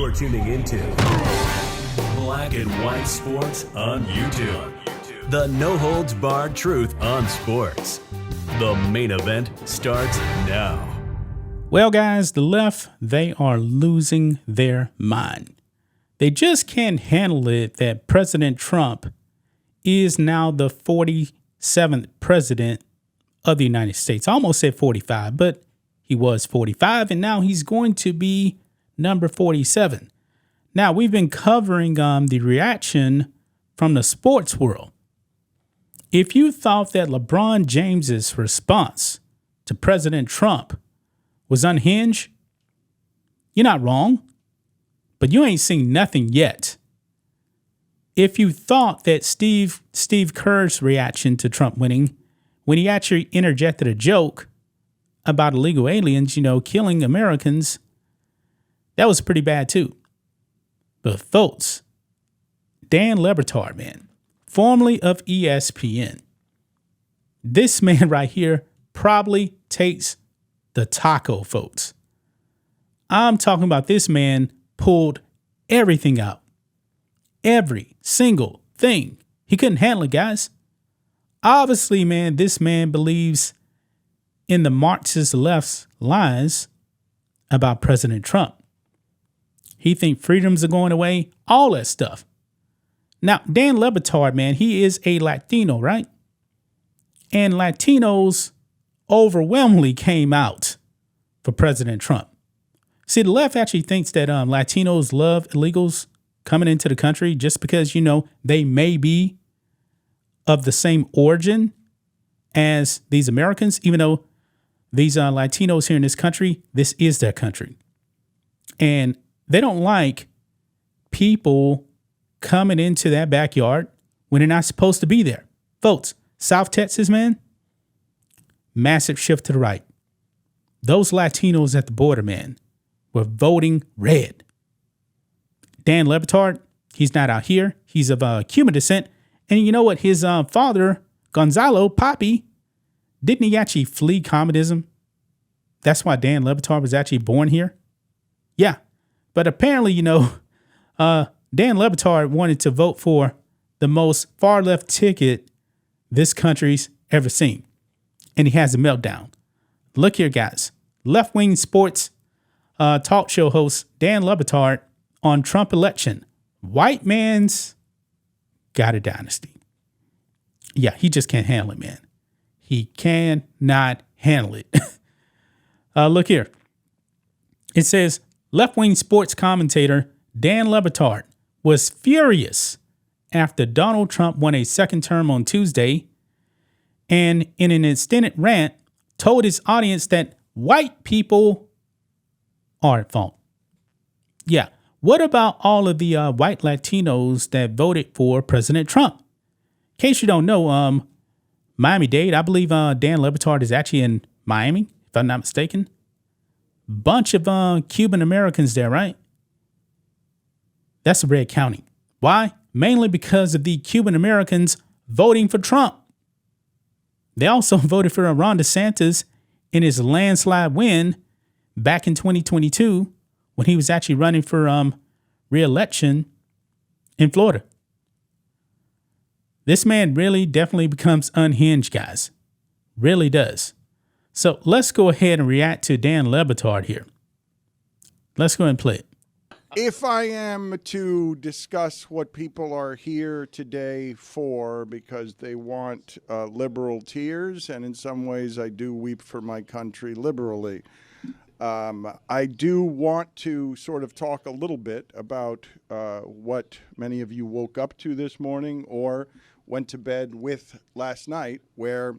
You're tuning into Black and White Sports on YouTube. The no-holds-barred truth on sports. The main event starts now. Well, guys, the left, they are losing their mind. They just can't handle it that President Trump is now the 47th president of the United States. I almost said 45, but he was 45, and now he's going to be number 47. Now, we've been covering the reaction from the sports world. If you thought that LeBron James's response to President Trump was unhinged, you're not wrong, but you ain't seen nothing yet. If you thought that Steve Kerr's reaction to Trump winning, when he actually interjected a joke about illegal aliens, killing Americans, that was pretty bad too. But folks, Dan Le Batard, man, formerly of ESPN, this man right here probably takes the taco, folks. I'm talking about this man pulled everything out. Every single thing. He couldn't handle it, guys. Obviously, man, this man believes in the Marxist left's lies about President Trump. He thinks freedoms are going away, all that stuff. Now, Dan Le Batard, man, he is a Latino, right? And Latinos overwhelmingly came out for President Trump. See, the left actually thinks that Latinos love illegals coming into the country just because, they may be of the same origin as these Americans, even though these Latinos here in this country, this is their country. And they don't like people coming into that backyard when they're not supposed to be there. Folks, South Texas, man, massive shift to the right. Those Latinos at the border, man, were voting red. Dan Le Batard, he's not out here. He's of Cuban descent. And you know what? His father, Gonzalo Papi, didn't he actually flee communism? That's why Dan Le Batard was actually born here. Yeah. But apparently, Dan Le Batard wanted to vote for the most far left ticket this country's ever seen. And he has a meltdown. Look here, guys. Left-wing sports talk show host Dan Le Batard on Trump election. White man's got a dynasty. Yeah, he just can't handle it, man. He cannot handle it. Look here. It says, left-wing sports commentator Dan Le Batard was furious after Donald Trump won a second term on Tuesday and in an extended rant told his audience that white people are at fault. Yeah. What about all of the white Latinos that voted for President Trump? In case you don't know, Miami-Dade, I believe Dan Le Batard is actually in Miami, if I'm not mistaken. Bunch of Cuban Americans there, right? That's a red county. Why? Mainly because of the Cuban Americans voting for Trump. They also voted for Ron DeSantis in his landslide win back in 2022 when he was actually running for re-election in Florida. This man really definitely becomes unhinged, guys. Really does. So let's go ahead and react to Dan Le Batard here. Let's go ahead and play it. If I am to discuss what people are here today for because they want liberal tears, and in some ways I do weep for my country liberally, I do want to sort of talk a little bit about what many of you woke up to this morning or went to bed with last night, where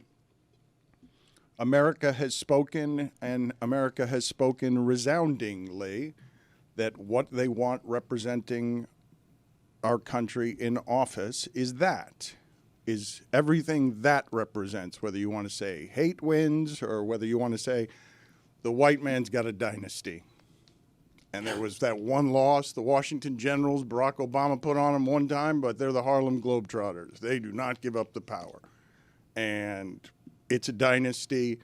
America has spoken, and America has spoken resoundingly, that what they want representing our country in office is everything that represents, whether you want to say hate wins or whether you want to say the white man's got a dynasty. And there was that one loss, the Washington Generals, Barack Obama put on them one time, but they're the Harlem Globetrotters. They do not give up the power. And it's a dynasty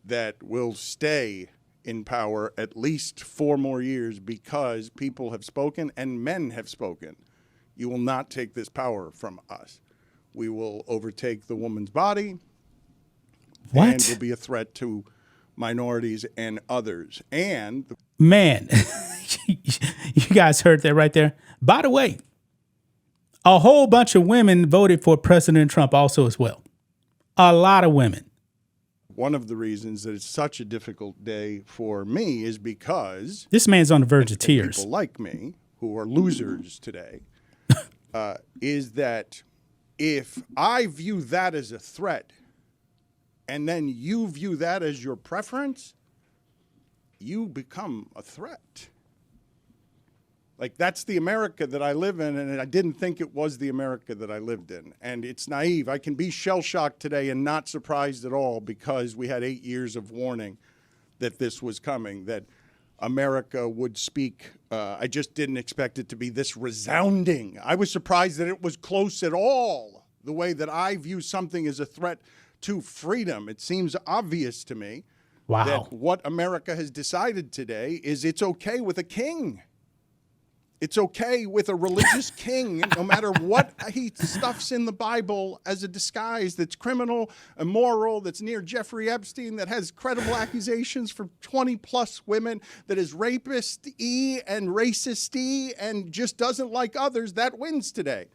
that will stay in power at least 4 more years because people have spoken and men have spoken. You will not take this power from us. We will overtake the woman's body. What? And will be a threat to minorities and others. And man, you guys heard that right there. By the way, a whole bunch of women voted for President Trump also as well. A lot of women. one of the reasons that it's such a difficult day for me is because this man's on the verge of tears. People like me who are losers today is that if I view that as a threat and then you view that as your preference, you become a threat. Like, that's the America that I live in, and I didn't think it was the America that I lived in. And it's naive. I can be shell-shocked today and not surprised at all because we had 8 years of warning that this was coming, that America would speak. I just didn't expect it to be this resounding. I was surprised that it was close at all, the way that I view something as a threat to freedom. It seems obvious to me that what America has decided today is it's okay with a king. It's okay with a religious king, no matter what he stuffs in the Bible as a disguise that's criminal, immoral, that's near Jeffrey Epstein, that has credible accusations for 20-plus women, that is rapist-y and racist-y and just doesn't like others. That wins today.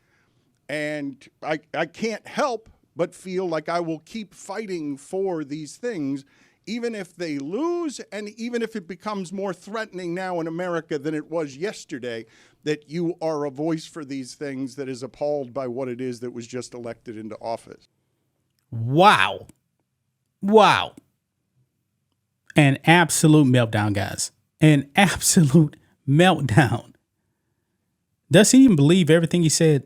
And I can't help but feel like I will keep fighting for these things, even if they lose, and even if it becomes more threatening now in America than it was yesterday, that you are a voice for these things that is appalled by what it is that was just elected into office. Wow. Wow. An absolute meltdown, guys. An absolute meltdown. Does he even believe everything he said?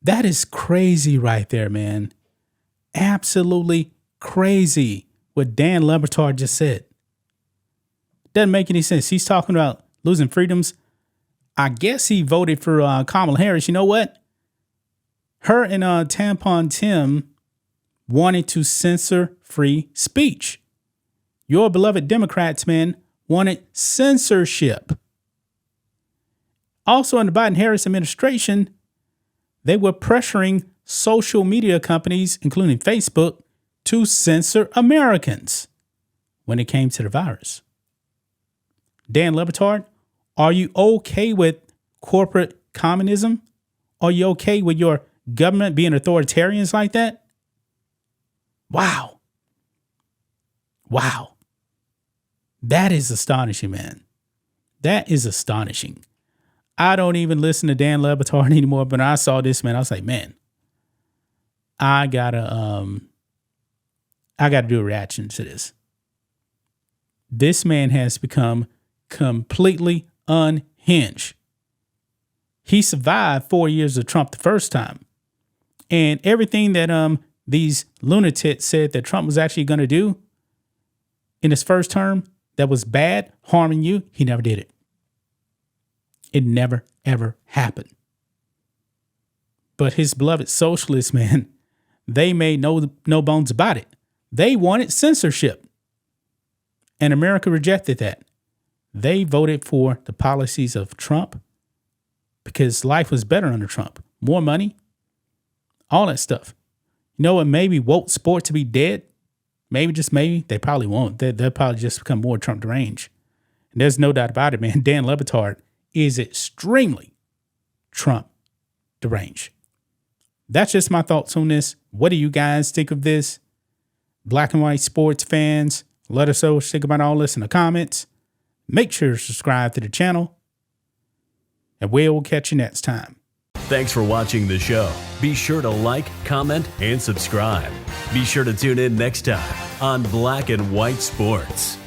That is crazy right there, man. Absolutely crazy. What Dan Le Batard just said. Doesn't make any sense. He's talking about losing freedoms. I guess he voted for Kamala Harris. You know what? Her and Tampon Tim wanted to censor free speech. Your beloved Democrats, man, wanted censorship. Also in the Biden-Harris administration, they were pressuring social media companies, including Facebook, to censor Americans when it came to the virus. Dan Le Batard, are you okay with corporate communism? Are you okay with your government being authoritarians like that? Wow. Wow. That is astonishing, man. That is astonishing. I don't even listen to Dan Le Batard anymore, but I saw this, man. I was like, man, I gotta do a reaction to this. This man has become completely unhinged. He survived 4 years of Trump the first time. And everything that these lunatics said that Trump was actually going to do in his first term that was bad, harming you, he never did it. It never, ever happened. But his beloved socialists, man, they made no bones about it. They wanted censorship. And America rejected that. They voted for the policies of Trump because life was better under Trump. More money, all that stuff. You know what? Maybe woke sport to be dead. Maybe, just maybe, they probably won't. They'll probably just become more Trump deranged. And there's no doubt about it, man. Dan Le Batard is extremely Trump deranged. That's just my thoughts on this. What do you guys think of this? Black and white sports fans, let us know what you think about all this in the comments. Make sure to subscribe to the channel, and we'll catch you next time. Thanks for watching the show. Be sure to like, comment, and subscribe. Be sure to tune in next time on Black and White Sports.